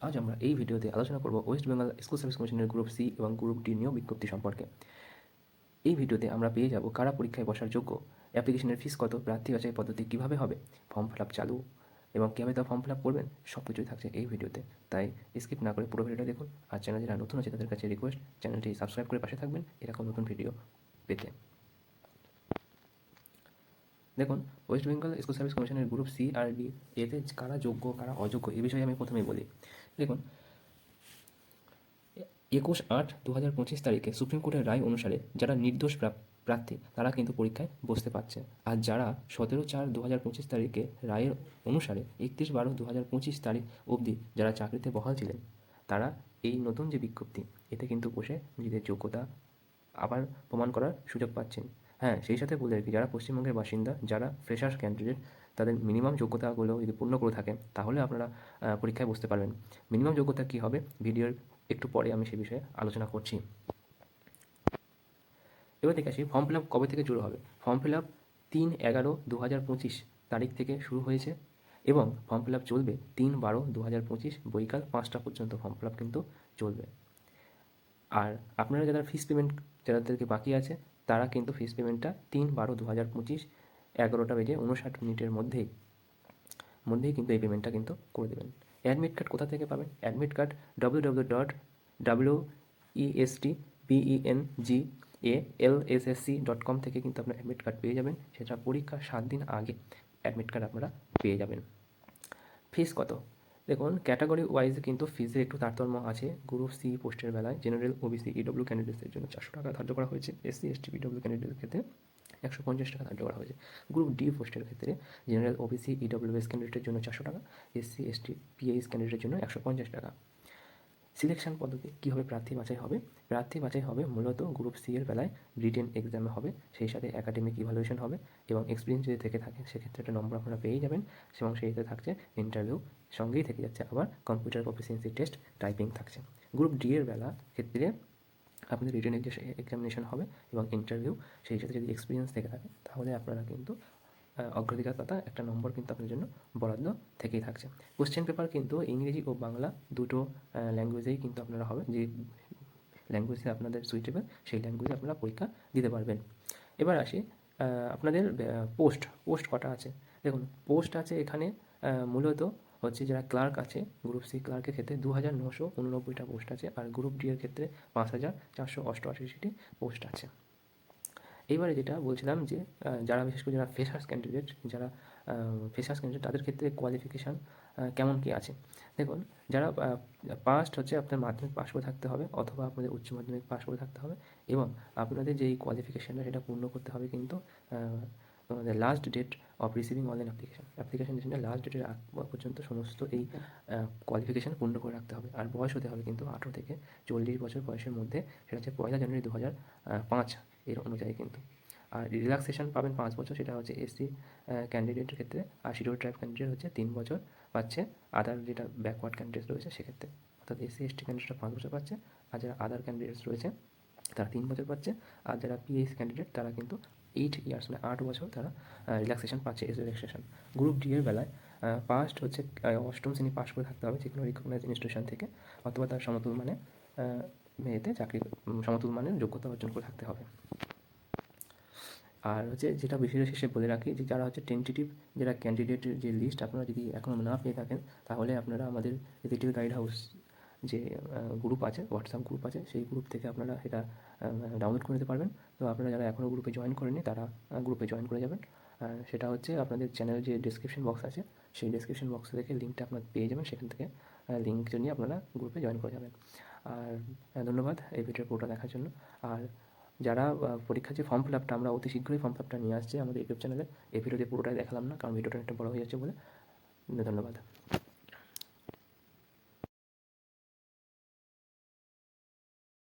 আজ আমরা এই ভিডিওতে আলোচনা করব ওয়েস্ট বেঙ্গল স্কুল সার্ভিস কমিশনের গ্রুপ সি এবং গ্রুপ ডি নিয়োগ বিজ্ঞপ্তি সম্পর্কে। এই ভিডিওতে আমরা পেয়ে যাব কারা পরীক্ষায় বসার যোগ্য, অ্যাপ্লিকেশনের ফিস কত, প্রার্থী বাছাই পদ্ধতি কীভাবে হবে, ফর্ম ফিল আপ চালু এবং কীভাবে তা ফর্ম ফিল আপ করবেন, সব কিছুই থাকছে এই ভিডিওতে। তাই স্কিপ না করে পুরো ভিডিওটা দেখুন। আর চ্যানেল যারা নতুন আছে তাদের কাছে রিকোয়েস্ট, চ্যানেলটি সাবস্ক্রাইব করে পাশে থাকবেন এরকম নতুন ভিডিও পেতে। দেখুন, ওয়েস্ট বেঙ্গল স্কুল সার্ভিস কমিশনের গ্রুপ সি আর ডি এতে কারা যোগ্য কারা অযোগ্য এ বিষয়ে আমি প্রথমেই বলি। দেখুন, 21/8/2025 তারিখে সুপ্রিম কোর্টের রায় অনুসারে যারা নির্দোষ প্রার্থী তারা কিন্তু পরীক্ষায় বসতে পারছে। আর যারা 17/4/2025 তারিখে রায়ের অনুসারে 31/12/2025 তারিখ অবধি যারা চাকরিতে বহাল ছিলেন তারা এই নতুন যে বিজ্ঞপ্তি এতে কিন্তু বসে নিজেদের যোগ্যতা আবার প্রমাণ করার সুযোগ পাচ্ছেন। হ্যাঁ, সেই সাথে বলে রাখি, যারা পশ্চিমবঙ্গের বাসিন্দা, যারা ফ্রেশার্স ক্যান্ডিডেট, তাদের মিনিমাম যোগ্যতাগুলো যদি পূর্ণ করে থাকেন তাহলে আপনারা পরীক্ষায় বসতে পারবেন। মিনিমাম যোগ্যতা কী হবে ভিডিওর একটু পরে আমি সে বিষয়ে আলোচনা করছি। এবার দেখে আসি ফর্ম ফিল আপ কবে থেকে শুরু হবে। ফর্ম ফিল আপ 3/11/2025 তারিখ থেকে শুরু হয়েছে এবং ফর্ম ফিল আপ চলবে 3/12/2025 বৈকাল 5টা পর্যন্ত ফর্ম ফিল আপ কিন্তু চলবে। আর আপনারা যারা ফিস পেমেন্ট যাদেরকে বাকি আছে তারা কিন্তু ফিস পেমেন্টটা 3/12/2025 11:59 মধ্যেই কিন্তু এই পেমেন্টটা কিন্তু করে দেবেন। অ্যাডমিট কার্ড কোথা থেকে পাবেন? অ্যাডমিট কার্ড www.westbengalssc.com থেকে কিন্তু আপনার অ্যাডমিট কার্ড পেয়ে যাবেন। সেটা পরীক্ষার 7 দিন আগে অ্যাডমিট কার্ড আপনারা পেয়ে যাবেন। ফিস কত? দেখুন, ক্যাটাগরি ওয়াইজ কিন্তু ফিজের একটু তারতম্য আছে। গ্রুপ সি পোস্টের বেলায় জেনারেল, ওবিসি, ইডব্লিউ ক্যান্ডিডেটসদের জন্য 400 টাকা ধার্য করা হয়েছে। এসসি, এসটি, পিডব্লিউ ক্যান্ডিডেটের ক্ষেত্রে 150 টাকা ধার্য করা হয়েছে। গ্রুপ ডি পোস্টের ক্ষেত্রে জেনারেল, ওবিসি, ইডব্লিউএস ক্যান্ডিডেটের জন্য 400 টাকা, এসসি, এসটি, পিএইচ ক্যান্ডিডেটের জন্য 150 টাকা। সিলেকশন পদ্ধতি কীভাবে প্রার্থী বাছাই হবে? প্রার্থী বাছাই হবে মূলত গ্রুপ সি এর বেলায় রিটেন এক্সামে হবে, সেই সাথে একাডেমিক ইভ্যালুয়েশন হবে এবং এক্সপিরিয়েন্স যদি থেকে থাকে সেক্ষেত্রে একটা নম্বর আপনারা পেয়েই যাবেন এবং সেইতে থাকছে ইন্টারভিউ, সঙ্গেই থেকে যাচ্ছে আবার কম্পিউটার প্রফিসিয়েন্সি টেস্ট, টাইপিং থাকছে। গ্রুপ ডি এর বেলা ক্ষেত্রে আপনাদের রিটেন এক্সামিনেশন হবে এবং ইন্টারভিউ, সেই সাথে যদি এক্সপিরিয়েন্স থেকে থাকে তাহলে আপনারা কিন্তু অগ্রাধিকার পাতা একটা নম্বর কিন্তু আপনাদের জন্য বরাদ্দ থেকেই থাকছে। কোশ্চেন পেপার কিন্তু ইংরেজি ও বাংলা দুটো ল্যাঙ্গুয়েজেই কিন্তু আপনারা হবে, যে ল্যাঙ্গুয়েজে আপনাদের সুইটেবল সেই ল্যাঙ্গুয়েজে আপনারা পরীক্ষা দিতে পারবেন। এবার আসি আপনাদের পোস্ট কটা আছে। দেখুন, পোস্ট আছে এখানে মূলত হচ্ছে যারা ক্লার্ক আছে গ্রুপ সি ক্লার্কের ক্ষেত্রে 2989টা পোস্ট আছে, আর গ্রুপ ডি এর ক্ষেত্রে 5488টি পোস্ট আছে। এইবারে যেটা বলছিলাম যে যারা বিশেষ করে যারা ফ্রেশার্স ক্যান্ডিডেট তাদের ক্ষেত্রে কোয়ালিফিকেশান কেমন কী আছে। দেখুন, যারা পাস্ট হচ্ছে আপনার মাধ্যমিক পাস করে থাকতে হবে অথবা আপনাদের উচ্চ মাধ্যমিক পাস করে থাকতে হবে এবং আপনাদের যে এই কোয়ালিফিকেশানটা সেটা পূর্ণ করতে হবে কিন্তু তোমাদের last date of receiving online application ডেটের লাস্ট ডেটের আগ পর্যন্ত সমস্ত এই কোয়ালিফিকেশান পূর্ণ করে রাখতে হবে। আর বয়স হতে হবে কিন্তু 18 থেকে 40 বছর বয়সের মধ্যে, সেটা হচ্ছে 1 জানুয়ারি 2005 এর অনুযায়ী কিন্তু। আর রিল্যাক্সেশন পাবেন 5 বছর, সেটা হচ্ছে এসসি ক্যান্ডিডেটের ক্ষেত্রে, আর শিডিউল ট্রাইব ক্যান্ডিডেট হচ্ছে 3 বছর পাচ্ছে। আদার যেটা ব্যাকওয়ার্ড ক্যান্ডিডেট রয়েছে সেক্ষেত্রে অর্থাৎ এসসি এসটি ক্যান্ডিডেটরা 5 বছর পাচ্ছে, আর যারা আদার ক্যান্ডিডেটস রয়েছে তারা 3 বছর পাচ্ছে, আর যারা পিএইচ ক্যান্ডিডেট তারা কিন্তু 8 ইয়ার্স মানে 8 বছর তারা রিল্যাক্সেশন পাচ্ছে, এজ রিল্যাক্সেশন। গ্রুপ ডি এর বেলায় পাস্ট হচ্ছে 8ম শ্রেণী পাস করে থাকতে হবে যে কোনো রিকগনাইজ ইনস্টিটিউশন থেকে, অথবা তার সমতুল মানে এতে সমতুল মানের যোগ্যতা অর্জন করে থাকতে হবে। আর হচ্ছে যেটা বিষয় শেষে বলে রাখি যে যারা হচ্ছে টেন্টেটিভ যারা ক্যান্ডিডেটের যে লিস্ট আপনারা যদি এখনও না পেয়ে থাকেন তাহলে আপনারা আমাদের লিটল গাইড হাউস যে গ্রুপ আছে, হোয়াটসঅ্যাপ গ্রুপ আছে, সেই গ্রুপ থেকে আপনারা এটা ডাউনলোড করে নিতে পারবেন। তো আপনারা যারা এখনও গ্রুপে জয়েন করেননি তারা গ্রুপে জয়েন করে যাবেন। সেটা হচ্ছে আপনাদের চ্যানেলের যে ডেসক্রিপশন বক্স আছে সেই ডেসক্রিপশন বক্স থেকে লিঙ্কটা আপনারা পেয়ে যাবেন, সেখান থেকে লিঙ্ক নিয়ে আপনারা গ্রুপে জয়েন করে যাবেন। আর ধন্যবাদ এই ভিডিওর পুরোটা দেখার জন্য। আর যারা পরীক্ষার যে ফর্ম ফিল আপটা আমরা অতি শীঘ্রই ফর্ম ফিল আপটা নিয়ে আসছি আমাদের ইউটিউব চ্যানেলে, এই ভিডিওতে পুরোটাই দেখালাম না কারণ ভিডিওটা একটা বড় হয়ে যাচ্ছে বলে। ধন্যবাদ।